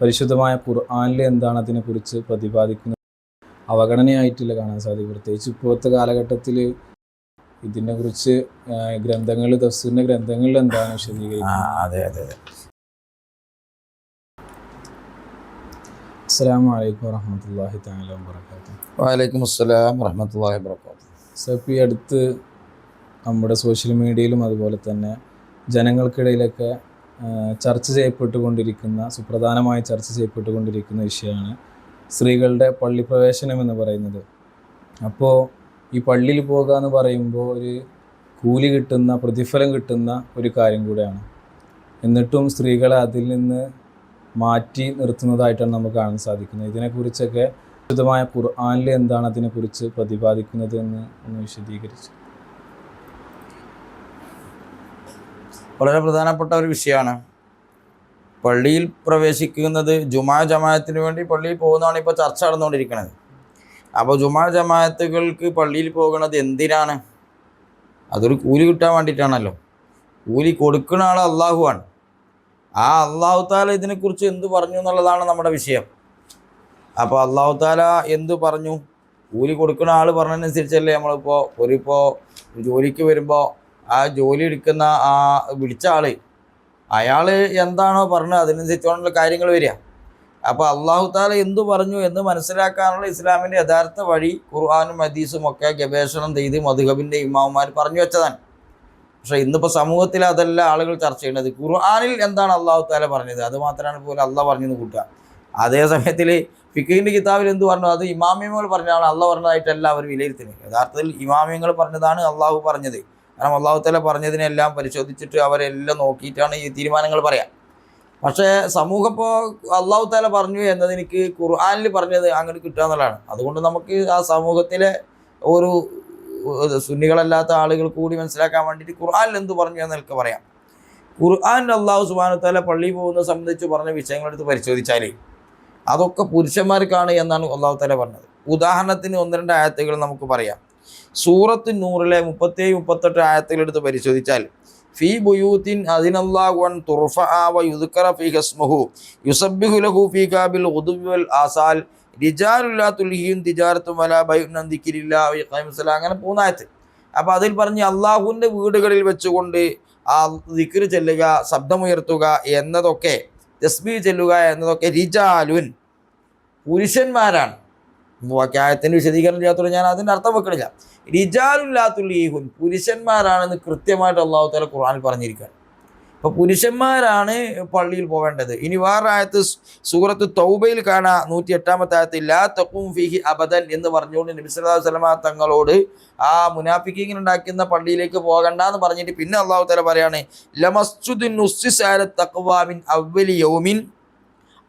പരിശുദ്ധമായ ഖുർആനിൽ എന്താണ് അതിനെക്കുറിച്ച് പ്രതിപാദിക്കുന്നത് അവഗണനയായിട്ടില്ല കാണാൻ സാധിക്കും. പ്രത്യേകിച്ച് ഇപ്പോഴത്തെ കാലഘട്ടത്തിൽ ഇതിനെക്കുറിച്ച് ഗ്രന്ഥങ്ങളിൽ തഫ്സീറിൻ്റെ ഗ്രന്ഥങ്ങളിൽ എന്താണ് വിശദീകരിക്കുന്നത്? അസ്സലാമു അലൈക്കും വറഹ്മത്തുള്ളാഹി തആല വബറകാതുഹു. വഅലൈക്കും അസ്സലാം വറഹ്മത്തുള്ളാഹി വബറകാതുഹു. ഈ അടുത്ത് നമ്മുടെ സോഷ്യൽ മീഡിയയിലും അതുപോലെ തന്നെ ജനങ്ങൾക്കിടയിലൊക്കെ സുപ്രധാനമായി ചർച്ച ചെയ്യപ്പെട്ടുകൊണ്ടിരിക്കുന്ന വിഷയമാണ് സ്ത്രീകളുടെ പള്ളി പ്രവേശനം എന്ന് പറയുന്നത്. അപ്പോൾ ഈ പള്ളിയിൽ പോകുക എന്ന് പറയുമ്പോൾ ഒരു കൂലി കിട്ടുന്ന, പ്രതിഫലം കിട്ടുന്ന ഒരു കാര്യം കൂടെയാണ്. എന്നിട്ടും സ്ത്രീകളെ അതിൽ നിന്ന് മാറ്റി നിർത്തുന്നതായിട്ടാണ് നമുക്ക് കാണാൻ സാധിക്കുന്നത്. ഇതിനെക്കുറിച്ചൊക്കെ വിശുദ്ധമായ ഖുർആനിൽ എന്താണ് അതിനെക്കുറിച്ച് പ്രതിപാദിക്കുന്നത് എന്ന് ഒന്ന് വിശദീകരിച്ചു. വളരെ പ്രധാനപ്പെട്ട ഒരു വിഷയമാണ്. പള്ളിയിൽ പ്രവേശിക്കുന്നത് ജുമാ ജമാഅത്തിന് വേണ്ടി പള്ളിയിൽ പോകുന്നതാണ് ഇപ്പോൾ ചർച്ച നടന്നുകൊണ്ടിരിക്കുന്നത്. അപ്പോൾ ജുമാ ജമാഅത്തുകൾക്ക് പള്ളിയിൽ പോകുന്നത് എന്തിനാണ്? അതൊരു കൂലി കിട്ടാൻ വേണ്ടിയിട്ടാണല്ലോ. കൂലി കൊടുക്കുന്ന ആൾ അള്ളാഹുവാണ്. ആ അള്ളാഹു താല ഇതിനെക്കുറിച്ച് എന്ത് പറഞ്ഞു എന്നുള്ളതാണ് നമ്മുടെ വിഷയം. അപ്പോൾ അള്ളാഹു താല എന്ത് പറഞ്ഞു? കൂലി കൊടുക്കുന്ന ആൾ പറഞ്ഞതനുസരിച്ചല്ലേ നമ്മളിപ്പോൾ ജോലിക്ക് വരുമ്പോൾ ആ ജോലി എടുക്കുന്ന ആ വിളിച്ച ആൾ അയാൾ എന്താണോ പറഞ്ഞത് അതിനനുസരിച്ചാണല്ലോ കാര്യങ്ങൾ വരിക. അപ്പോൾ അള്ളാഹു താല എന്തു പറഞ്ഞു എന്ന് മനസ്സിലാക്കാനുള്ള ഇസ്ലാമിൻ്റെ യഥാർത്ഥ വഴി ഖുർആനും ഹദീസും ഒക്കെ ഗവേഷണം ചെയ്ത് മദ്ഹബിൻ്റെ ഇമാമുമാർ പറഞ്ഞു വെച്ചതാണ്. പക്ഷേ ഇന്നിപ്പോൾ സമൂഹത്തിൽ അതല്ല ആളുകൾ ചർച്ച ചെയ്യുന്നത്. ഖുർആനിൽ എന്താണ് അള്ളാഹു താല പറഞ്ഞത് അത് മാത്രമാണ് പോലെ അള്ളാഹ് പറഞ്ഞെന്ന് കൂട്ടുക. അതേ സമയത്തിൽ ഫിഖഹിൻ്റെ കിതാബിൽ എന്ത് പറഞ്ഞു അത് ഇമാമിയങ്ങൾ പറഞ്ഞതാണ് അള്ളാഹ് പറഞ്ഞതായിട്ടല്ല അവർ വിലയിരുത്തുന്നത്. യഥാർത്ഥത്തിൽ ഇമാമിയങ്ങൾ പറഞ്ഞതാണ് അള്ളാഹു പറഞ്ഞത്. കാരണം അള്ളാഹു താല പറഞ്ഞതിനെല്ലാം പരിശോധിച്ചിട്ട് അവരെല്ലാം നോക്കിയിട്ടാണ് ഈ തീരുമാനങ്ങൾ പറയാം. പക്ഷേ സമൂഹം ഇപ്പോൾ അള്ളാഹു താല പറഞ്ഞു എന്നതെനിക്ക് ഖുർആനിൽ പറഞ്ഞത് അങ്ങോട്ട് കിട്ടുക എന്നുള്ളതാണ്. അതുകൊണ്ട് നമുക്ക് ആ സമൂഹത്തിലെ ഒരു സുന്നികളല്ലാത്ത ആളുകൾ കൂടി മനസ്സിലാക്കാൻ വേണ്ടിയിട്ട് ഖുർആനിൽ എന്ത് പറഞ്ഞു എന്ന് എനിക്ക് പറയാം. ഖുർആനിൽ അള്ളാഹു സുബ്ഹാനഹു വ തആല പള്ളിയിൽ പോകുന്നത് സംബന്ധിച്ച് പറഞ്ഞ വിഷയങ്ങളെടുത്ത് പരിശോധിച്ചാൽ അതൊക്കെ പുരുഷന്മാർക്കാണ് എന്നാണ് അള്ളാഹു താല പറഞ്ഞത്. ഉദാഹരണത്തിന് 1-2 ആയത്തുകൾ നമുക്ക് പറയാം. സൂറത്ത് നൂറിലെ 37-38 ആയത്തുകളെടുത്ത് പരിശോധിച്ചാൽ ഫീ ബുയൂത്തിൻ അദിനല്ലാഹു അൻ തുർഫഅ വ യുദ്കറ ഫീഹി ഇസ്മുഹു യുസബ്ബിഹു ലഹു ഫീഹാ ബിൽ ഗുദുവ്വി വൽ ആസാൽ റിജാലുൻ ലാ തുൽഹിഹിം തിജാറത്തുൻ വലാ ബൈഉൻ അൻ ദിക്രില്ലാഹി വ ഇഖാമിസ് സ്വലാത്ത് അങ്ങനെ 3 ആയത്ത്. അപ്പോൾ അതിൽ പറഞ്ഞ് അള്ളാഹുവിൻ്റെ വീടുകളിൽ വെച്ചുകൊണ്ട് ആ ദിക്ർ ചെല്ലുക, ശബ്ദമുയർത്തുക എന്നതൊക്കെ, തസ്ബീഹ് ചെല്ലുക എന്നതൊക്കെ റിജാലുൻ പുരുഷന്മാരാണ്. വാക്യായത്തിൻ്റെ വിശദീകരണം ചെയ്യാത്തതുകൊണ്ട് ഞാൻ അതിൻ്റെ അർത്ഥം വെക്കണില്ല. റിജാലുൻ ലാ തുൽഹിഹിം പുരുഷന്മാരാണെന്ന് കൃത്യമായിട്ട് അള്ളാഹു തആല ഖുർആനിൽ പറഞ്ഞിരിക്കുകയാണ്. അപ്പോൾ പുരുഷന്മാരാണ് പള്ളിയിൽ പോവേണ്ടത്. ഇനി വേറെ ആയത്ത് സൂറത്ത് തൗബയിൽ കാണാം 108-ാമത്തെ ആയത്ത് ലാ തഖൂം ഫീഹി അബദൻ എന്ന് പറഞ്ഞുകൊണ്ട് നബി സല്ലല്ലാഹു അലൈഹി വസല്ലമ തങ്ങളോട് ആ മുനാഫിഖീൻ ഉണ്ടാക്കുന്ന പള്ളിയിലേക്ക് പോകണ്ട എന്ന് പറഞ്ഞിട്ട് പിന്നെ അള്ളാഹു തആല പറയാണ് ലമസ്ജിദുൻ ഉസ്സിസ അല തഖ്വ മിൻ അവ്വലി യൗമിൻ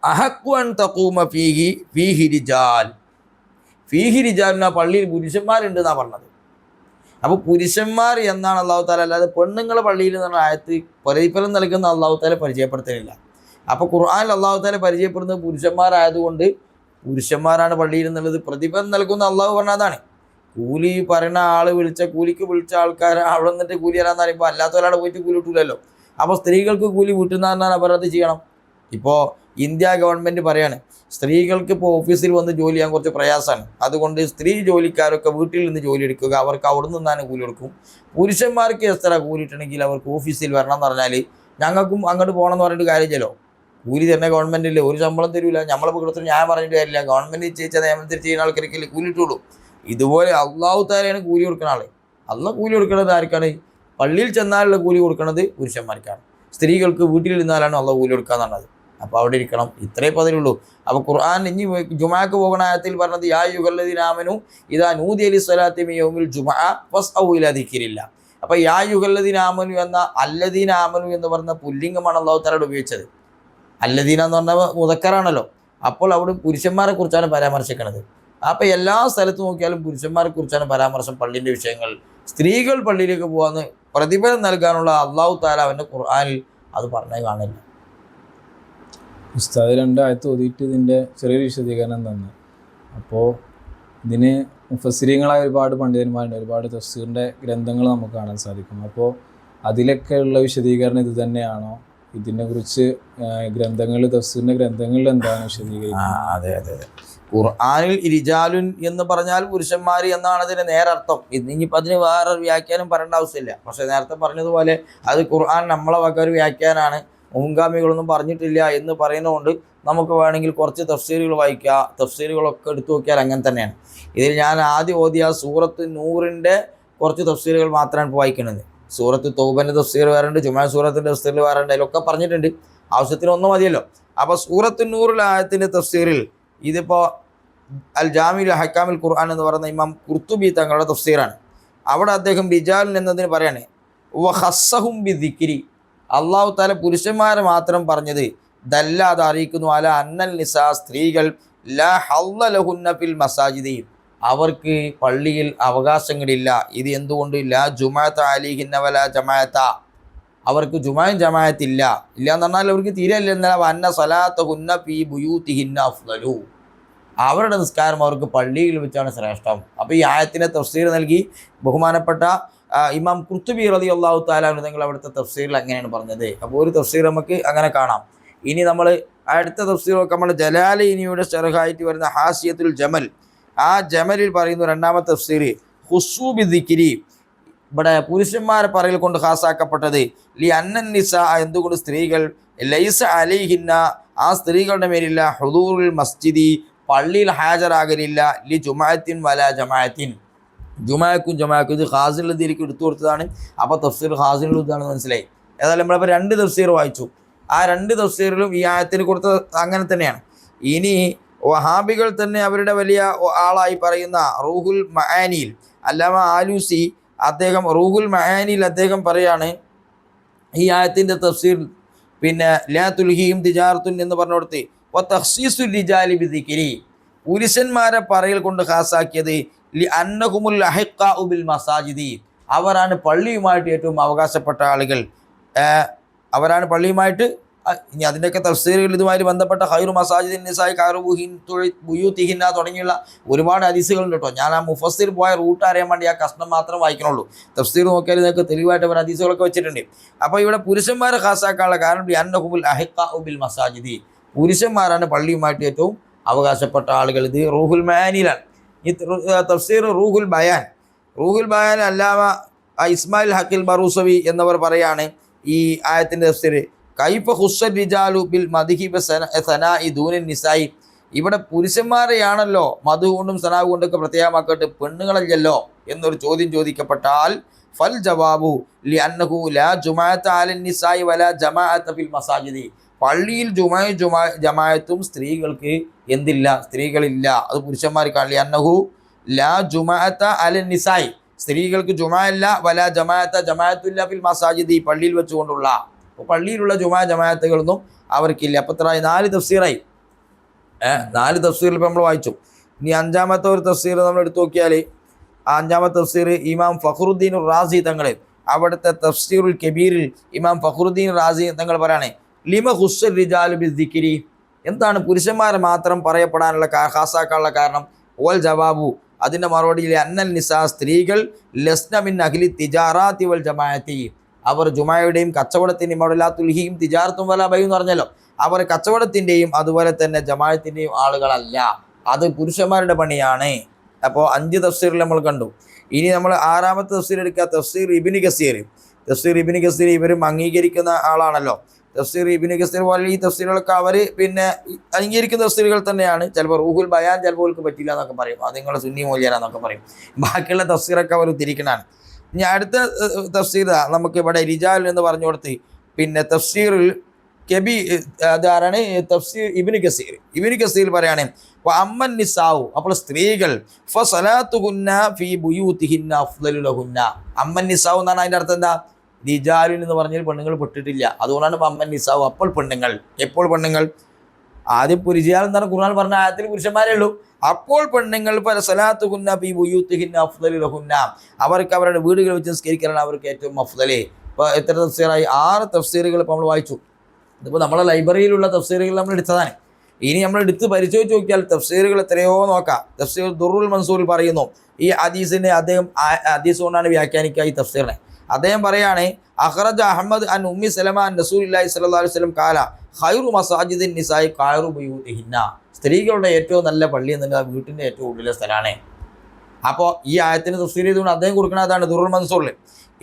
അഹഖു അൻ തഖൂമ ഫീഹി റിജാൽ എന്ന പള്ളിയിൽ പുരുഷന്മാരുണ്ട് എന്നാണ് പറഞ്ഞത്. അപ്പോൾ പുരുഷന്മാർ എന്നാണ് അള്ളാഹു താല, അല്ലാതെ പെണ്ണുങ്ങൾ പള്ളിയിൽ നിന്നുള്ള ആയത്ത് പ്രതിഫലം നൽകുന്ന അള്ളാഹു താല പരിചയപ്പെടുത്തുന്നില്ല. അപ്പോൾ ഖുർആനിൽ അള്ളാഹു താല പരിചയപ്പെടുന്നത് പുരുഷന്മാരായതുകൊണ്ട് പുരുഷന്മാരാണ് പള്ളിയിൽ നിന്നുള്ളത്. പ്രതിഫലം നൽകുന്ന അള്ളാഹു പറഞ്ഞതാണ്. കൂലി പറയുന്ന ആൾ കൂലിക്ക് വിളിച്ച ആൾക്കാർ അവിടെ നിന്നിട്ട് കൂലി തരാമെന്ന് പറയുമ്പോൾ അല്ലാത്ത ഒരാൾ പോയിട്ട് കൂലി കിട്ടൂലല്ലോ. അപ്പോൾ സ്ത്രീകൾക്ക് കൂലി വീട്ടുന്ന പറഞ്ഞാൽ അവർ അത് ചെയ്യണം. ഇപ്പോൾ ഇന്ത്യ ഗവൺമെൻറ് പറയാണ് സ്ത്രീകൾക്ക് ഇപ്പോൾ ഓഫീസിൽ വന്ന് ജോലി ചെയ്യാൻ കുറച്ച് പ്രയാസമാണ്. അതുകൊണ്ട് സ്ത്രീ ജോലിക്കാരൊക്കെ വീട്ടിൽ നിന്ന് ജോലി എടുക്കുക, അവർക്ക് അവിടെ നിന്നാണ് കൂലി കൊടുക്കും. പുരുഷന്മാർക്ക് എത്ര കൂലി ഇട്ടണമെങ്കിൽ അവർക്ക് ഓഫീസിൽ വരണം എന്ന് പറഞ്ഞാൽ ഞങ്ങൾക്കും അങ്ങോട്ട് പോകണം എന്ന് പറഞ്ഞിട്ട് കാര്യമില്ലല്ലോ. കൂലി തന്നെ ഗവൺമെൻറ്റിൽ ഒരു ശമ്പളം തരില്ല. നമ്മളെ കൊടുത്തിട്ട് ഞാൻ പറഞ്ഞിട്ട് കാര്യമില്ല. ഗവൺമെൻറ് നിശ്ചയിച്ച നിയമത്തിൽ ചെയ്യുന്ന ആൾക്കാർക്ക് കൂലി ഇട്ടുള്ളൂ. ഇതുപോലെ അള്ളാഹു താലയാണ് കൂലി കൊടുക്കുന്ന ആൾ. അള്ളാഹ് കൂലി കൊടുക്കുന്നത് ആർക്കാണ്? പള്ളിയിൽ ചെന്നാലുള്ള കൂലി കൊടുക്കുന്നത് പുരുഷന്മാർക്കാണ്. സ്ത്രീകൾക്ക് വീട്ടിൽ ഇരുന്നാലാണ് അള്ളാഹ് കൂലി കൊടുക്കുക എന്നുള്ളത്. അപ്പോൾ അവിടെ ഇരിക്കണം. ഇത്രേ പതിലുള്ളൂ. അപ്പോൾ ഖുർആൻ ഇനി ജുമാക്ക് പോകുന്ന ആയത്തിൽ പറഞ്ഞത് യാ യുഹല്ലദീന ആമനു ഇദാ നൂദിയ ലിസ്സലാത്തി മിൻ യൗമിൽ ജുമുഅ ഫസ്ഔ ഇലാ ദിക്രില്ലാ. അപ്പോൾ യാ യുഹല്ലദീന ആമനു എന്ന അല്ലദീന ആമനു എന്ന് പറഞ്ഞ പുല്ലിംഗമാണ് അള്ളാഹു തആല ഉപയോഗിച്ചത്. അല്ലദീന എന്ന് പറഞ്ഞാൽ മുദക്കറാണല്ലോ. അപ്പോൾ അവിടെ പുരുഷന്മാരെ കുറിച്ചാണ് പരാമർശിക്കുന്നത്. അപ്പോൾ എല്ലാ സ്ഥലത്ത് നോക്കിയാലും പുരുഷന്മാരെ കുറിച്ചാണ് പരാമർശം. പള്ളിൻ്റെ വിഷയങ്ങൾ സ്ത്രീകൾ പള്ളിയിലേക്ക് പോകാമെന്ന് പ്രതിഫലം നൽകാനുള്ള അള്ളാഹു തആല അവൻ്റെ ഖുർആനിൽ അത് പറഞ്ഞത് കാണില്ല. ഉസ്താദ് 2 ആയത്ത് ഓതിയിട്ട് ഇതിൻ്റെ ചെറിയൊരു വിശദീകരണം തന്നു. അപ്പോൾ ഇതിന് മുഫസ്സിരീങ്ങളായ ഒരുപാട് പണ്ഡിതന്മാരുണ്ട്, ഒരുപാട് തഫ്സീറിൻ്റെ ഗ്രന്ഥങ്ങൾ നമുക്ക് കാണാൻ സാധിക്കും. അപ്പോൾ അതിലൊക്കെ ഉള്ള വിശദീകരണം ഇത് തന്നെയാണോ ഇതിനെക്കുറിച്ച് ഗ്രന്ഥങ്ങളിൽ തഫ്സീറിൻ്റെ ഗ്രന്ഥങ്ങളിൽ എന്താണ് വിശദീകരിക്കുന്നത്? അതെ അതെ അതെ. ഖുർആനിൽ റിജാലുൻ എന്ന് പറഞ്ഞാൽ പുരുഷന്മാർ എന്നാണ് അതിന് നേരർത്ഥം. ഇനിയിപ്പോൾ അതിന് വേറൊരു വ്യാഖ്യാനം പറയേണ്ട ആവശ്യമില്ല. പക്ഷേ നേരത്തെ പറഞ്ഞതുപോലെ അത് ഖുർആൻ നമ്മളെ വക ഒരു വ്യാഖ്യാനാണ്, മുൻഗാമികളൊന്നും പറഞ്ഞിട്ടില്ല എന്ന് പറയുന്നതുകൊണ്ട് നമുക്ക് വേണമെങ്കിൽ കുറച്ച് തഫ്സീറുകൾ വായിക്കുക. തഫ്സീറുകളൊക്കെ എടുത്തു നോക്കിയാൽ അങ്ങനെ തന്നെയാണ്. ഇതിൽ ഞാൻ ആദ്യം ഓതിയ സൂറത്ത് നൂറിൻ്റെ കുറച്ച് തഫ്സീറുകൾ മാത്രമാണ് ഇപ്പോൾ വായിക്കുന്നത്. സൂറത്ത് തൗബൻ്റെ തഫ്സീർ വേറുണ്ട്, ജുമാ സൂറത്തിൻ്റെ തഫ്സീർ വേറുണ്ട്, അതിലൊക്കെ പറഞ്ഞിട്ടുണ്ട്. ആവശ്യത്തിന് ഒന്നും മതിയല്ലോ. അപ്പോൾ സൂറത്ത് നൂറിൽ ആയത്തിൻ്റെ തഫ്സീറിൽ ഇതിപ്പോൾ അൽ ജാമിഉൽ ഹക്കാമിൽ ഖുർആൻ എന്ന് പറയുന്ന ഇമാം ഖുർത്തുബി തങ്ങളുടെ തഫ്സീറാണ്. അവിടെ അദ്ദേഹം റിജാൽ എന്നതിന് പറയാണ് വഖസ്സഹും ബിദിക്രി, അള്ളാഹു തആല പുരുഷന്മാരെ മാത്രം പറഞ്ഞത് ദല്ലാതെ അറിയിക്കുന്നു അല അന്നൽ നിസാ, സ്ത്രീകൾ ലാ ഹല്ല ലഹുന്ന ഫിൽ മസാജിദി, അവർക്ക് പള്ളിയിൽ അവകാശങ്ങളില്ല. ഇത് എന്തുകൊണ്ട്? ലാ ജുമാഅത്ത അലൈഹിന്ന വലാ ജമാഅത്ത, അവർക്ക് ജുമായും ജമാഅത്തില്ല. ഇല്ല എന്ന് പറഞ്ഞാൽ അവർക്ക് തീരെ ഇല്ല എന്നല്ല. വന്ന സലാത്തഹുന്ന ഫീ ബുയൂതിഹിന്ന അഫ്ളലു, അവരുടെ നിസ്കാരം അവർക്ക് പള്ളിയിൽ വെച്ചാണ് ശ്രേഷ്ഠം. അപ്പോൾ ഈ ആയത്തിൻ്റെ തഫ്സീർ നൽകി ബഹുമാനപ്പെട്ട ഇമാം ഖുർത്തുബി റളിയല്ലാഹു തആല അൻഹു തങ്ങൾ അവിടുത്തെ തഫ്സീറിൽ അങ്ങനെയാണ് പറഞ്ഞത്. അപ്പോൾ ഒരു തഫ്സീർ നമുക്ക് അങ്ങനെ കാണാം. ഇനി നമ്മൾ അടുത്ത തഫ്സീറൊക്കെ നമ്മൾ ജലാലൈനിയുടെ ശറഹായിട്ട് വരുന്ന ഹാസിയത്തുൽ ജമൽ, ആ ജമലിൽ പറയുന്നു രണ്ടാമത്തെ തഫ്സീർ ഖുസ്സൂ ബിദിക്രി, ഇവിടെ പുരുഷന്മാരെ പറയൽ കൊണ്ട് ഖാസാക്കപ്പെട്ടത് ലി അന്നൻ നിസാ, എന്തുകൊണ്ട് സ്ത്രീകൾ ലൈസ അലൈഹിന്ന, ആ സ്ത്രീകളുടെ മേലില്ല ഹുദൂറുൽ മസ്ജിദി, പള്ളിയിൽ ഹാജരാകലില്ല, ലി ജുമാഅത്തിൻ വലാ ജമാഅത്തിൻ, ജുമാക്കും ജമാക്കും. ഇത് ഖാസിനുദ്ദീനിക്ക് എടുത്തു കൊടുത്തതാണ്. അപ്പോൾ തഫ്സീർ ഖാസിനുദ്ദീനാണെന്ന് മനസ്സിലായി. ഏതായാലും നമ്മളിപ്പോൾ രണ്ട് തഫ്സീർ വായിച്ചു. ആ രണ്ട് തഫ്സീറിലും ഈ ആയത്തിന് കൊടുത്ത അങ്ങനെ തന്നെയാണ്. ഇനി വഹാബികൾ തന്നെ അവരുടെ വലിയ ആളായി പറയുന്ന റൂഹുൽ മആനിയിൽ അല്ലാമ ആലൂസി, അദ്ദേഹം റൂഹുൽ മആനിയിൽ അദ്ദേഹം പറയാണ് ഈ ആയത്തിൻ്റെ തഫ്സീർ പിന്നെ ലാ തുൽഹിഹിം തിജാറത്തുൻ എന്ന് പറഞ്ഞുകൊടുത്ത് വതഖ്സീസുൽ റിജാലി ബിദിക്രി, പുരുഷന്മാരെ പറയൽ കൊണ്ട് ഖാസാക്കിയത് ലി അന്നഹുമുൽ അഹിഖാഉ ബിൽ മസാജിദി, അവരാണ് പള്ളിയുമായിട്ട് ഏറ്റവും അവകാശപ്പെട്ട ആളുകൾ, അവരാണ് പള്ളിയുമായിട്ട്. ഇനി അതിൻ്റെയൊക്കെ തഫ്സീറുകൾ ഇതുമായി ബന്ധപ്പെട്ട ഖൈറു മസാജിദിൻ നിസായി ഖൈറുബുഹിൻ ബുയൂതിഹിന്ന തുടങ്ങിയുള്ള ഒരുപാട് ഹദീസുകളുണ്ട് കേട്ടോ. ഞാൻ ആ മുഫസ്സിർ പോയ റൂട്ട് അറിയാൻ വേണ്ടി ആ കഷ്ണം മാത്രം വായിക്കണുള്ളൂ. തഫ്സീർ നോക്കിയാൽ നിങ്ങൾക്ക് തെളിവായിട്ട് അവർ ഹദീസുകളൊക്കെ വെച്ചിട്ടുണ്ട്. അപ്പോൾ ഇവിടെ പുരുഷന്മാരെ ഖാസാക്കാനുള്ള കാരണം അന്നഹുമുൽ അഹിഖാഉ ബിൽ മസാജിദി, പുരുഷന്മാരാണ് പള്ളിയുമായിട്ട് ഏറ്റവും അവകാശപ്പെട്ട ആളുകൾ. ഇത് റൂഹുൽ മആനിയിലാണ്. ഈ തഫ്സീർ റൂഹുൽ ബയാൻ, റൂഹുൽ ബയാൻ അല്ലാമ ഇസ്മായിൽ ഹക്കിൽ ബറൂസവി എന്നവർ പറയാണ് ഈ ആയത്തിൻ്റെ തഫ്സീർ കൈഫ ഖുസ്സ റിജാലു ബിൽ മദ്ഹി സനാഇ ദൂനിൻ നിസായി, ഇവിടെ പുരുഷന്മാരെയാണല്ലോ മധു കൊണ്ടും സനാവ് കൊണ്ടൊക്കെ പ്രത്യേകമാക്കട്ടെ, പെണ്ണുങ്ങളല്ലല്ലോ എന്നൊരു ചോദ്യം ചോദിക്കപ്പെട്ടാൽ ഫൽ ജവാബു ലി അന്നഹു ലാ ജുമാഅത്ത അലൻ നിസായി വലാ ജമാഅത്ത ഫിൽ മസാജിദി, പള്ളിയിൽ ജമാഅത്തും സ്ത്രീകൾക്ക് എന്തില്ല, സ്ത്രീകളില്ല, അത് പുരുഷന്മാർക്കാണ്. അന്നഹു ലാ ജുമാഅത്ത അലൻ നിസായി, സ്ത്രീകൾക്ക് ജുമാ ഇല്ല, വലാ ജമാഅത്ത ജമാഅത്തുല്ല ഫിൽ മസാജിദി, പള്ളിയിൽ വെച്ചുകൊണ്ടുള്ള. അപ്പോൾ പള്ളിയിലുള്ള ജമാഅത്തുകളൊന്നും അവർക്കില്ല. അപ്പോൾ എത്ര 4 തഫ്സീറായി. 4 തഫ്സീറിൽ ഇപ്പോൾ നമ്മൾ വായിച്ചു. ഇനി അഞ്ചാമത്തെ ഒരു തഫ്സീർ നമ്മൾ എടുത്തു നോക്കിയാൽ ആ അഞ്ചാമത്തെ തഫ്സീർ ഇമാം ഫഖറുദ്ദീൻ റാസി തങ്ങൾ അവിടുത്തെ തഫ്സീറുൽ കബീറിൽ ഇമാം ഫഖറുദ്ദീൻ റാസി തങ്ങൾ പറയാണ് ലിമ ഖുസ്സ റിജാലു ബിദ്ദിക്രി, എന്താണ് പുരുഷന്മാരെ മാത്രം പറയപ്പെടാനുള്ള ഖാസാക്കാനുള്ള കാരണം? വൽ ജവാബു, അതിൻ്റെ മറുപടിയിൽ അന്നൽ നിസാ, സ്ത്രീകൾ ലസ്ന മിൻ അഹ്ലി തിജാറാത്തി വൽ ജമാഅത്തി, അവർ ജുമായുടെയും കച്ചവടത്തിൻ്റെയും അവിടെ ലാ തുൽഹിയും തിജാറത്തും വലാ ബൈ എന്ന് പറഞ്ഞല്ലോ, അവർ കച്ചവടത്തിൻ്റെയും അതുപോലെ തന്നെ ജമാഅത്തിൻ്റെയും ആളുകളല്ല, അത് പുരുഷന്മാരുടെ പണിയാണ്. അപ്പോൾ 5 തഫ്സീറിൽ നമ്മൾ കണ്ടു. ഇനി നമ്മൾ 6ാമത്തെ തഫ്സീർ എടുക്കുക, തഫ്സീർ ഇബ്നു കസീർ. തഫ്സീർ ഇബ്നു കസീർ ഇവരും അംഗീകരിക്കുന്ന ആളാണല്ലോ. തഫ്സീർ ഇബ്നു കസീർ പോലെ ഈ തഫ്സീറുകളൊക്കെ അവർ പിന്നെ അംഗീകരിക്കുന്ന തഫ്സീറുകൾ തന്നെയാണ്. ചിലപ്പോൾ റൂഹുൽ ബയാൻ ചിലപ്പോൾ അവർക്ക് പറ്റില്ല എന്നൊക്കെ പറയും, അത് നിങ്ങളെ സുന്നി മൗലിയാരാന്നൊക്കെ പറയും. ബാക്കിയുള്ള തഫ്സീറൊക്കെ അവർ ഉദ്ധരിക്കുന്നതാണ്. ഇനി അടുത്ത തഫ്സീർ നമുക്ക് ഇവിടെ റിജാൽ എന്ന് പറഞ്ഞു കൊടുത്ത് പിന്നെ തഫ്സീറുൽ കബീ, അതാരാണ് തഫ്സീർ ഇബ്നു കസീർ. ഇബ്നു കസീർ പറയാണ് അമ്മൻ നിസാവു, അപ്പോൾ സ്ത്രീകൾ ഫസലാത്തുഹുന്ന ഫീ ബുയൂതിഹിന്ന അഫ്ളലു ലഹുന്ന. അമ്മൻ നിസാവു എന്നാണ് അതിൻ്റെ അർത്ഥം. എന്താ? റിജാലുൻ എന്ന് പറഞ്ഞാൽ പെണ്ണുങ്ങൾ പെട്ടിട്ടില്ല, അതുകൊണ്ടാണ് അമ്മൻ നിസാവു. അപ്പോൾ പെണ്ണുങ്ങൾ, എപ്പോൾ പെണ്ണുങ്ങൾ? ആദ്യം റിജാൽ എന്നാണ് ഖുർആൻ പറഞ്ഞ ആയത്തിൽ പുരുഷന്മാരേ ഉള്ളൂ. അപ്പോൾ പെണ്ണുങ്ങൾ ഫസലാത്തുഹുന്ന ഫീ ബുയൂതിഹിന്ന അഫ്ളലു ലഹുന്ന, അവർക്ക് അവരുടെ വീടുകൾ വെച്ച് നിസ്കരിക്കാനാണ് അവർക്ക് ഏറ്റവും അഫ്ളല്. ഇപ്പോൾ എത്ര തഫ്സീറായി? 6 തഫ്സീറുകൾ ഇപ്പോൾ നമ്മൾ വായിച്ചു. ഇതിപ്പോൾ നമ്മളെ ലൈബ്രറിയിലുള്ള തഫ്സീറുകൾ നമ്മൾ എടുത്തതാണ്. ഇനി നമ്മൾ എടുത്ത് പരിശോധിച്ച് നോക്കിയാൽ തഫ്സീറുകൾ എത്രയോ നോക്കാം. തഫ്സീർ ദുറുൽ മൻസൂറിൽ പറയുന്നു ഈ ഹദീസിനെ അദ്ദേഹം ഹദീസ് കൊണ്ടാണ് വ്യാഖ്യാനിക്കുക ഈ തഫ്സീറിനെ. അദ്ദേഹം പറയാണ് അഖ്റജ അഹ്മദ് അൻ ഉമ്മി സലമ അൻ റസൂലുള്ളാഹി സ്വല്ലല്ലാഹു അലൈഹി വസല്ലം ഖാല ഖൈറു മസാജിദിൻ നിസായി ഖൈറു ബുയൂതിഹിന്ന. സ്ത്രീകളുടെ ഏറ്റവും നല്ല പള്ളി എന്നുള്ളത് ആ വീട്ടിൻ്റെ ഏറ്റവും ഉള്ളിലെ സ്ഥലമാണ്. അപ്പോൾ ഈ ആയത്തിന് തഫ്സീർ ചെയ്തുകൊണ്ട് അദ്ദേഹം കൊടുക്കുന്ന അതാണ് ദുറുൽ മൻസൂറിൽ.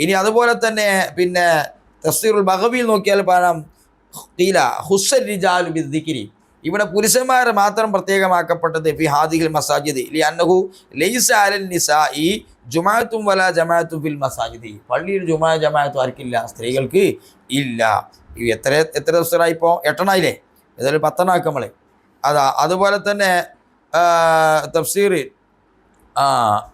ഇനി അതുപോലെ തന്നെ പിന്നെ തഫ്സീറുൽ ബഗവിയിൽ നോക്കിയാൽ പറയാം ഖീല ഹുസ്സർ റിജാലു ബിദ്ദിക്രി, ഇവിടെ പുരുഷന്മാർ മാത്രം പ്രത്യേകമാക്കപ്പെട്ടത് ഫി ഹാദിഹിൽ മസാജിദ് ലി അന്നഹു ലൈസ അലൻ നിസാഇ ജുമാഅത്തും വലാ ജമാഅത്തും ഫിൽ മസാജിദ്. പള്ളിയിൽ ജുമാ ജമാഅത്തും ആർക്കില്ല, സ്ത്രീകൾക്ക് ഇല്ല. എത്ര തഫ്സീറായി ഇപ്പോൾ 8 ആയില്ലേ, ഏതായാലും 10 ആക്കാം നമ്മൾ. അതുപോലെ തന്നെ തഫ്സീർ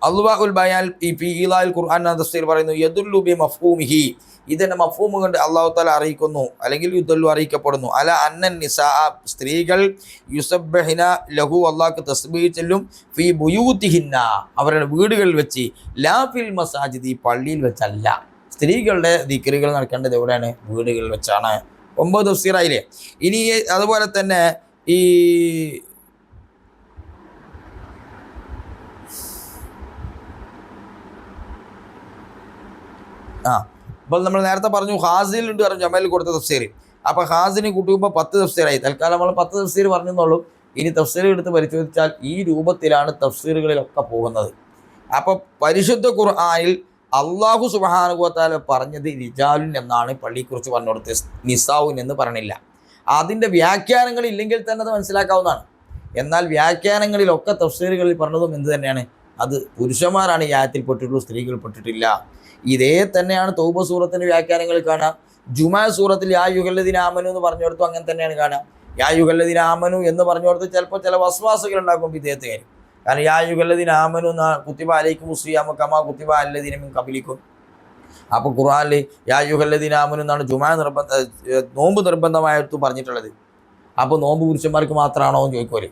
അൽവാഉൽ ബയാൻ ഫി ഈലാൽ ഖുർആൻ എന്ന തഫ്സീർ പറയുന്നു യദുല്ലു ബി മഫ്ഹൂമിഹി, ഇതിൻ്റെ മഫ്ഹൂം കൊണ്ട് അല്ലാഹു തആല അറിയിക്കുന്നു, അല്ലെങ്കിൽ യുദല്ലു അറിയിക്കപ്പെടുന്നു അല അന്നൻ നിസാ, സ്ത്രീകൾ യുസബ്ബഹിന ലഹു, അല്ലാഹുക്ക് തസ്ബീഹ് ചൊല്ലും, ഫി ബുയൂതിഹിന്ന, അവരുടെ വീടുകളിൽ വെച്ച്, ലാ ഫിൽ മസാജിദി, പള്ളിയിൽ വെച്ചല്ല. സ്ത്രീകളുടെ ദിക്റുകൾ നടക്കേണ്ടത് എവിടെയാണ്? വീടുകളിൽ വെച്ചാണ്. 9 തഫ്സീറായില്ലേ. ഇനി അതുപോലെ തന്നെ ഈ അപ്പോൾ നമ്മൾ നേരത്തെ പറഞ്ഞു ഹാസിലുണ്ട് പറഞ്ഞു ജമലിൽ കൊടുത്ത തഫ്സീർ. അപ്പോൾ ഹാസിന് കൂട്ടുമ്പോൾ 10 തഫ്സീറായി. തൽക്കാലം നമ്മൾ 10 തഫ്സീർ പറഞ്ഞെന്നുള്ളൂ. ഇനി തഫ്സീർ എടുത്ത് പരിശോധിച്ചാൽ ഈ രൂപത്തിലാണ് തഫ്സീറുകളിലൊക്കെ പോകുന്നത്. അപ്പോൾ പരിശുദ്ധ ഖുർആനിൽ അള്ളാഹു സുബ്ഹാനഹു വ തആല പറഞ്ഞത് റിജാലുൻ എന്നാണ്, പള്ളിയെക്കുറിച്ച് പറഞ്ഞു കൊടുത്തത് നിസാഉൻ എന്ന് പറഞ്ഞില്ല. അതിൻ്റെ വ്യാഖ്യാനങ്ങൾ ഇല്ലെങ്കിൽ തന്നെ അത് മനസ്സിലാക്കാവുന്നതാണ്. എന്നാൽ വ്യാഖ്യാനങ്ങളിലൊക്കെ തഫ്സീറുകളിൽ പറഞ്ഞതും എന്ത് തന്നെയാണ്? അത് പുരുഷന്മാരാണ് ഈ ആയത്തിൽ പെട്ടിട്ടുള്ളൂ, സ്ത്രീകൾ പെട്ടിട്ടില്ല. ഇതേ തന്നെയാണ് തൗബ സൂറത്തിൻ്റെ വ്യാഖ്യാനങ്ങൾ കാണാം. ജുമാ സൂറത്തിൽ യാ യുഹല്ലദീന ആമനു എന്ന് പറഞ്ഞു കൊടുത്തു, അങ്ങനെ തന്നെയാണ് കാണാം. യാ യുഹല്ലദീന ആമനു എന്ന് പറഞ്ഞു കൊടുത്ത് ചിലപ്പോൾ ചില വസ്വാസുകൾ ഉണ്ടാക്കും വിദേഹത്തുകാർ. കാരണം യാ യുഹല്ലദീന ആമനു എന്ന കുത്തിബ അലൈക്കും മുസ്ലിയാമ കമാ കുത്തിബ അല്ലദീന മിൻ ഖബലിക്കും. അപ്പോൾ ഖുർആനിൽ യാ യുഹല്ലദീന ആമനു എന്നാണ് ജുമാ നോമ്പ് നിർബന്ധമായിട്ട് പറഞ്ഞിട്ടുള്ളത്. അപ്പോൾ നോമ്പ് പുരുഷന്മാർക്ക് മാത്രമാണോ എന്ന് ചോദിക്കുമല്ലോ.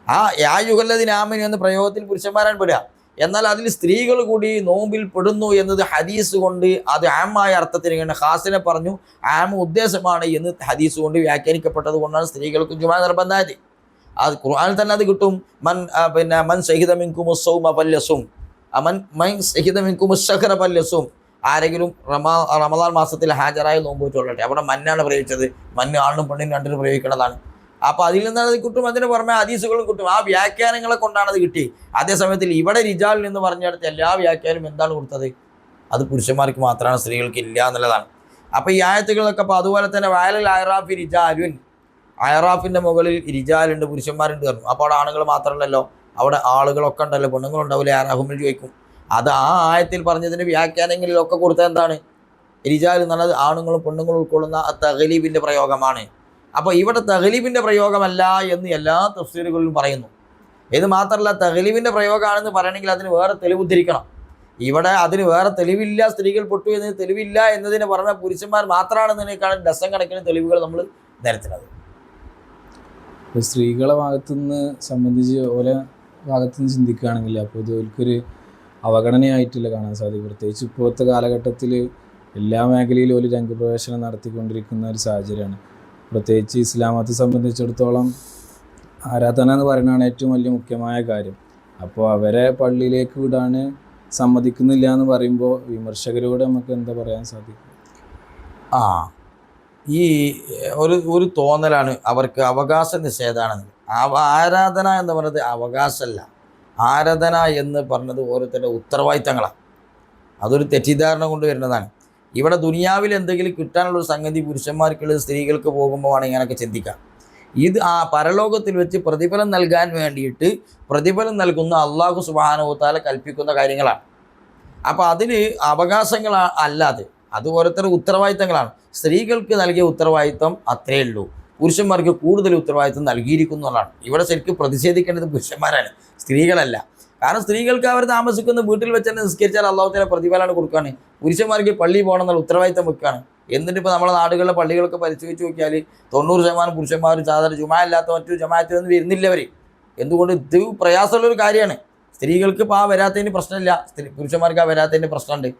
ആ യാ യുഹല്ലദീന ആമനു എന്ന പ്രയോഗത്തിൽ പുരുഷന്മാരാണ് പെടുക. എന്നാൽ അതിൽ സ്ത്രീകൾ കൂടി നോമ്പിൽ പെടുന്നു എന്നത് ഹദീസ് കൊണ്ട് അത് ആമായ അർത്ഥത്തിന് ഖാസിനെ പറഞ്ഞു, ആമ ഉദ്ദേശമാണ് എന്ന് ഹദീസ് കൊണ്ട് വ്യാഖ്യാനിക്കപ്പെട്ടത് കൊണ്ടാണ് സ്ത്രീകൾക്ക് ജുമാ നിർബന്ധമായത്. അത് ഖുർആനിൽ തന്നെ അത് കിട്ടും. മൻ ശഹിദ മിൻകുമു സൗമ ഫല്യസും, മൻ ശഹിദ മിൻകുമു ശഹ്റ ഫല്യസും, ആരെങ്കിലും റമദാൻ മാസത്തിൽ ഹാജരായ നോമ്പ് വെച്ചോളട്ടെ. അവിടെ മന്നാണ് പ്രയോഗിച്ചത്. മഞ്ഞ് ആണിനും പെണ്ണിനും രണ്ടിനും പ്രയോഗിക്കേണ്ടതാണ്. അപ്പോൾ അതിൽ നിന്നാണ് അത് കിട്ടും. അതിന് പുറമെ ഹദീസുകളും കിട്ടും. ആ വ്യാഖ്യാനങ്ങളെ കൊണ്ടാണ് അത് കിട്ടി. അതേസമയത്തിൽ ഇവിടെ റിജാൽ എന്ന് പറഞ്ഞിടത്ത് എല്ലാ വ്യാഖ്യാനവും എന്താണ് കൊടുത്തത്? അത് പുരുഷന്മാർക്ക് മാത്രമാണ്, സ്ത്രീകൾക്ക് ഇല്ല എന്നുള്ളതാണ്. അപ്പോൾ ഈ ആയത്തുകളൊക്കെ അപ്പോൾ അതുപോലെ തന്നെ വയലൽ അയറാഫി റിജാലുൻ, അയറാഫിൻ്റെ മുകളിൽ റിജാലുണ്ട്, പുരുഷന്മാരുണ്ട് പറഞ്ഞു. അപ്പോൾ അവിടെ ആണുങ്ങൾ മാത്രമല്ലല്ലോ, അവിടെ ആളുകളൊക്കെ ഉണ്ടല്ലോ, പെണ്ണുങ്ങളുണ്ടാവില്ലേ? അയറാഫിൽ ചോദിക്കും. അത് ആ ആയത്തിൽ പറഞ്ഞതിൻ്റെ വ്യാഖ്യാനങ്ങളിലൊക്കെ കൊടുത്തത് എന്താണ്? റിജാൽ എന്നുള്ളത് ആണുങ്ങളും പെണ്ണുങ്ങളും ഉൾക്കൊള്ളുന്ന തഗ്ലീബിൻ്റെ പ്രയോഗമാണ്. അപ്പോൾ ഇവിടെ തഗ്ലീബിൻ്റെ പ്രയോഗമല്ല എന്ന് എല്ലാ തഫ്സീറുകളിലും പറയുന്നു. ഇത് മാത്രമല്ല, തഗ്ലീബിൻ്റെ പ്രയോഗമാണെന്ന് പറയണമെങ്കിൽ അതിന് വേറെ തെളിവ് ഉദ്ധരിക്കണം. ഇവിടെ അതിന് വേറെ തെളിവില്ല, സ്ത്രീകൾ പൊട്ടു എന്നതിന് തെളിവില്ല എന്നതിന് പറഞ്ഞാൽ പുരുഷന്മാർ മാത്രമാണെന്നതിനേക്കാളും ഡസൻ കണക്കിന് തെളിവുകൾ നമ്മൾ നിരത്തുന്നത്. സ്ത്രീകളെ ഭാഗത്തുനിന്ന് സംബന്ധിച്ച് ഓരോ ഭാഗത്തുനിന്ന് ചിന്തിക്കുകയാണെങ്കിൽ അപ്പോൾ ഇത് ഒരിക്കൊരു അവഗണനയായിട്ടില്ല കാണാൻ സാധിക്കും. പ്രത്യേകിച്ച് ഇപ്പോഴത്തെ കാലഘട്ടത്തിൽ എല്ലാ മേഖലയിലും ഒരു രംഗപ്രവേശനം നടത്തിക്കൊണ്ടിരിക്കുന്ന ഒരു സാഹചര്യമാണ്. പ്രത്യേകിച്ച് ഇസ്ലാം മതത്തെ സംബന്ധിച്ചിടത്തോളം ആരാധന എന്ന് പറയുന്നതാണ് ഏറ്റവും വലിയ മുഖ്യമായ കാര്യം. അപ്പോൾ അവരെ പള്ളിയിലേക്ക് വിടാൻ സമ്മതിക്കുന്നില്ല എന്ന് പറയുമ്പോൾ വിമർശകരോട് നമുക്ക് എന്താ പറയാൻ സാധിക്കും? ഈ ഒരു തോന്നലാണ് അവർക്ക് അവകാശ നിഷേധമാണെന്ന്. ആരാധന എന്ന് പറയുന്നത് അവകാശമല്ല. ആരാധന എന്ന് പറഞ്ഞത് ഓരോരുത്തരുടെ ഉത്തരവാദിത്തങ്ങളാണ്. അതൊരു തെറ്റിദ്ധാരണ കൊണ്ട് വരുന്നതാണ്. ഇവിടെ ദുനിയാവിൽ എന്തെങ്കിലും കിട്ടാനുള്ളൊരു സംഗതി പുരുഷന്മാർക്കുള്ളത് സ്ത്രീകൾക്ക് പോകുമ്പോൾ ആണ് ഇങ്ങനെയൊക്കെ ചിന്തിക്കാം. ഇത് ആ പരലോകത്തിൽ വെച്ച് പ്രതിഫലം നൽകാൻ വേണ്ടിയിട്ട് പ്രതിഫലം നൽകുന്ന അള്ളാഹു സുബ്ഹാനഹു വ തആല കൽപ്പിക്കുന്ന കാര്യങ്ങളാണ്. അപ്പോൾ അതിന് അവകാശങ്ങൾ അല്ലാതെ അത് ഓരോരുത്തരുടെ ഉത്തരവാദിത്തങ്ങളാണ്. സ്ത്രീകൾക്ക് നൽകിയ ഉത്തരവാദിത്തം അത്രയേ ഉള്ളൂ. പുരുഷന്മാർക്ക് കൂടുതൽ ഉത്തരവാദിത്തം നൽകിയിരിക്കുന്നതാണ്. ഇവിടെ ശരിക്കും പ്രതിഷേധിക്കേണ്ടത് പുരുഷന്മാരാണ്, സ്ത്രീകളല്ല. കാരണം സ്ത്രീകൾക്ക് അവർ താമസിക്കുന്ന വീട്ടിൽ വെച്ച് തന്നെ നിസ്കരിച്ചാൽ അള്ളാഹു തആല പ്രതിഫലമാണ് കൊടുക്കുകയാണ്. പുരുഷന്മാർക്ക് പള്ളി പോകണം എന്നുള്ള ഉത്തരവാദിത്തം വെക്കുകയാണ്. എന്നിട്ട് ഇപ്പോൾ നമ്മുടെ നാടുകളിലെ പള്ളികളൊക്കെ പരിശോധിച്ച് നോക്കിയാൽ 90% പുരുഷന്മാരും സാധാരണ ജുമാ അല്ലാത്ത മറ്റു ജമാഅത്തിലൊന്നും വരുന്നില്ല അവർ. എന്തുകൊണ്ട്? ഇത് പ്രയാസമുള്ളൊരു കാര്യമാണ്. സ്ത്രീകൾക്ക് ഇപ്പോൾ ആ വരാത്തതിന് പ്രശ്നമില്ല, പുരുഷന്മാർക്ക് ആ വരാത്തതിന് പ്രശ്നമുണ്ട്.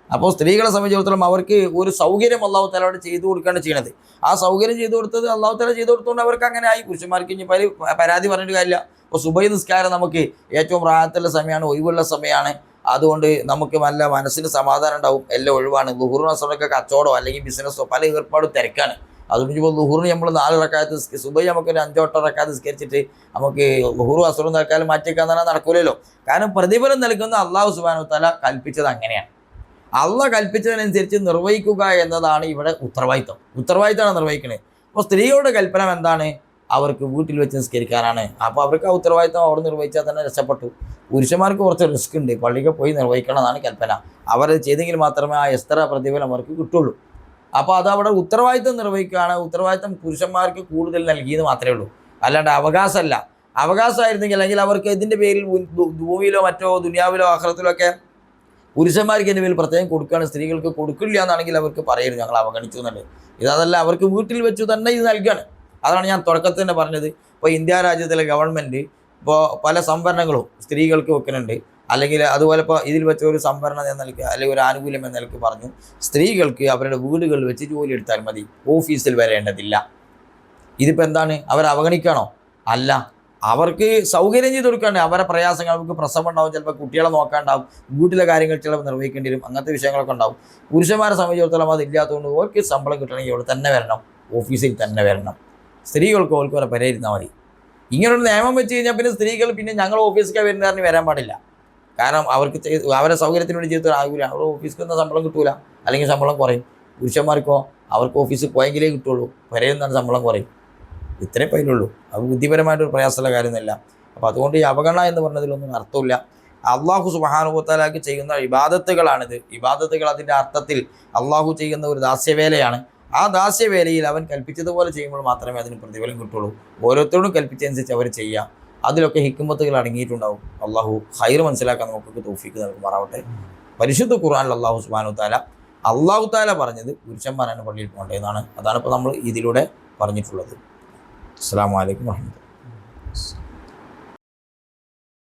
അപ്പോൾ സ്ത്രീകളെ സംബന്ധിച്ചിടത്തോളം അവർക്ക് ഒരു സൗകര്യം അള്ളാഹു തആല ചെയ്തു കൊടുക്കുകയാണ് ചെയ്യുന്നത്. ആ സൗകര്യം ചെയ്തു കൊടുത്തത് അള്ളാഹു തആല ചെയ്തു കൊടുത്തുകൊണ്ട് അവർക്ക് അങ്ങനെ ആയി. പുരുഷന്മാർക്ക് ഇനി പരാതി പറഞ്ഞിട്ട് കാര്യമില്ല. ഇപ്പോൾ സുബഹി നിസ്കാരം നമുക്ക് ഏറ്റവും പ്രായത്തിലുള്ള സമയമാണ്, ഒഴിവുള്ള സമയമാണ്. അതുകൊണ്ട് നമുക്ക് നല്ല മനസ്സിന് സമാധാനം ഉണ്ടാവും, എല്ലാം ഒഴിവാണ്. ളുഹൂറും അസറൊക്കെ കച്ചവടമോ അല്ലെങ്കിൽ ബിസിനസ്സോ പല ഏർപ്പാടും തിരക്കാണ്. അതുകൊണ്ട് ഇപ്പോൾ ളുഹൂറിന് നമ്മൾ 4 റക്അത്ത് സുബഹി നമുക്കൊരു 5-8 റക്അത്ത് നിസ്കരിച്ചിട്ട് നമുക്ക് ളുഹൂറും അസറും തൽക്കാലം മാറ്റിവെക്കാൻ തന്നെ നടക്കൂലല്ലോ. കാരണം പ്രതിഫലം നൽകുന്ന അള്ളാഹു സുബ്ഹാനഹു വ തആല കൽപ്പിച്ചത് അങ്ങനെയാണ്. അള്ളാഹ് കൽപ്പിച്ചതിനനുസരിച്ച് നിർവഹിക്കുക എന്നതാണ് ഇവിടെ ഉത്തരവാദിത്തമാണ് നിർവഹിക്കുന്നത്. അപ്പോൾ സ്ത്രീകളുടെ കൽപ്പന എന്താണ്? അവർക്ക് വീട്ടിൽ വെച്ച് നിസ്കരിക്കാനാണ്. അപ്പോൾ അവർക്ക് ആ ഉത്തരവാദിത്തം അവർ നിർവഹിച്ചാൽ തന്നെ രക്ഷപ്പെട്ടു. പുരുഷന്മാർക്ക് കുറച്ച് റിസ്ക് ഉണ്ട്, പള്ളിക്ക് പോയി നിർവഹിക്കണം എന്നാണ് കൽപ്പന. അവർ ചെയ്തെങ്കിൽ മാത്രമേ ആ എക്സ്ട്രാ പ്രതിഫലം അവർക്ക് കിട്ടുള്ളൂ. അപ്പോൾ അതവിടെ ഉത്തരവാദിത്തം നിർവഹിക്കുകയാണ്. ഉത്തരവാദിത്തം പുരുഷന്മാർക്ക് കൂടുതൽ നൽകിയെന്ന് മാത്രമേ ഉള്ളൂ, അല്ലാണ്ട് അവകാശമല്ല. അവകാശമായിരുന്നെങ്കിൽ അല്ലെങ്കിൽ അവർക്ക് ഇതിൻ്റെ പേരിൽ ഭൂമിയിലോ മറ്റോ ദുനിയാവിലോ ആഖിറത്തിലോ ഒക്കെ പുരുഷന്മാർക്ക് ഇതിൻ്റെ പേരിൽ പ്രത്യേകം കൊടുക്കുകയാണ്, സ്ത്രീകൾക്ക് കൊടുക്കില്ല എന്നാണെങ്കിൽ അവർക്ക് പറയരുത് ഞങ്ങൾ അവഗണിച്ചു എന്നുള്ളത്. ഇതല്ല, അവർക്ക് വീട്ടിൽ വെച്ച് തന്നെ ഇത് നൽകുകയാണ്. അതാണ് ഞാൻ തുടക്കത്തിൽ തന്നെ പറഞ്ഞത്. ഇപ്പോൾ ഇന്ത്യ രാജ്യത്തിലെ ഗവൺമെൻറ് ഇപ്പോൾ പല സംവരണങ്ങളും സ്ത്രീകൾക്ക് വെക്കുന്നുണ്ട്. അല്ലെങ്കിൽ അതുപോലെ ഇപ്പോൾ ഇതിൽ വെച്ച ഒരു സംവരണം എന്ന നിലയ്ക്ക് അല്ലെങ്കിൽ ഒരു ആനുകൂല്യം എന്ന നിലയ്ക്ക് പറഞ്ഞു, സ്ത്രീകൾക്ക് അവരുടെ വീടുകളിൽ വെച്ച് ജോലി എടുത്താൽ മതി, ഓഫീസിൽ വരേണ്ടതില്ല. ഇതിപ്പോൾ എന്താണ്, അവർ അവഗണിക്കണോ? അല്ല, അവർക്ക് സൗകര്യം ചെയ്ത് കൊടുക്കാണ്ട്. അവരുടെ പ്രയാസങ്ങൾ, അവർക്ക് പ്രസവം ഉണ്ടാവും, ചിലപ്പോൾ കുട്ടികളെ നോക്കാണ്ടാവും, വീട്ടിലെ കാര്യങ്ങൾ ചിലപ്പോൾ നിർവഹിക്കേണ്ടി വരും, അങ്ങനത്തെ വിഷയങ്ങളൊക്കെ ഉണ്ടാവും. പുരുഷന്മാരെ സംബന്ധിച്ചിടത്തോളം അതില്ലാത്തതുകൊണ്ട് ഓർക്ക് ശമ്പളം കിട്ടണമെങ്കിൽ ഇവിടെ തന്നെ വരണം, ഓഫീസിൽ തന്നെ വരണം. സ്ത്രീകൾക്ക് ഓർക്ക് വരെ പെരയിരുന്നാൽ മതി. ഇങ്ങനൊരു നിയമം വെച്ച് കഴിഞ്ഞാൽ പിന്നെ സ്ത്രീകൾ പിന്നെ ഞങ്ങൾ ഓഫീസിലേക്ക് വരുന്നതിന് വരാൻ പാടില്ല. കാരണം അവർക്ക് അവരുടെ സൗകര്യത്തിന് വേണ്ടി ചെയ്തിട്ട് ആകില്ല. അവർ ഓഫീസിൽ നിന്ന് ശമ്പളം കിട്ടൂല, അല്ലെങ്കിൽ ശമ്പളം കുറയും. പുരുഷന്മാർക്കോ അവർക്ക് ഓഫീസിൽ പോയെങ്കിലേ കിട്ടുള്ളൂ, പെരയിരുന്നാണ് ശമ്പളം കുറയും. ഇത്രേ പൈലുള്ളൂ. അത് ബുദ്ധിപരമായിട്ടൊരു പ്രയാസമുള്ള കാര്യമൊന്നുമില്ല. അപ്പോൾ അതുകൊണ്ട് ഈ അവഗണന എന്ന് പറഞ്ഞതിലൊന്നും അർത്ഥമില്ല. അള്ളാഹു സുബ്ഹാനഹു വ തആലക്ക് ചെയ്യുന്ന ഇബാദത്തുകളാണിത്. ഇബാദത്തുകൾ അതിൻ്റെ അർത്ഥത്തിൽ അള്ളാഹു ചെയ്യുന്ന ഒരു ദാസ്യവേലയാണ്. ആ ദാസ്യവേലയിൽ അവൻ കൽപ്പിച്ചതുപോലെ ചെയ്യുമ്പോൾ മാത്രമേ അതിന് പ്രതിഫലം കിട്ടുള്ളൂ. ഓരോരുത്തരോടും കൽപ്പിച്ചതനുസരിച്ച് അവർ ചെയ്യുക. അതിലൊക്കെ ഹിക്മത്തുകൾ അടങ്ങിയിട്ടുണ്ടാവും. അള്ളാഹു ഖൈർ മനസ്സിലാക്കാൻ നമുക്ക് തൗഫീഖ് നൽകുമാറാവട്ടെ. പരിശുദ്ധ ഖുർആനിൽ അള്ളാഹു സുബ്ഹാനഹു വ തആല പറഞ്ഞത് പുരുഷന്മാരാണ് പള്ളിയിൽ പോകേണ്ടതെന്നാണ്. അതാണ് ഇപ്പോൾ നമ്മൾ ഇതിലൂടെ പറഞ്ഞിട്ടുള്ളത്. അസ്സലാമു അലൈക്കും വറഹ്മത്തുള്ളാഹി.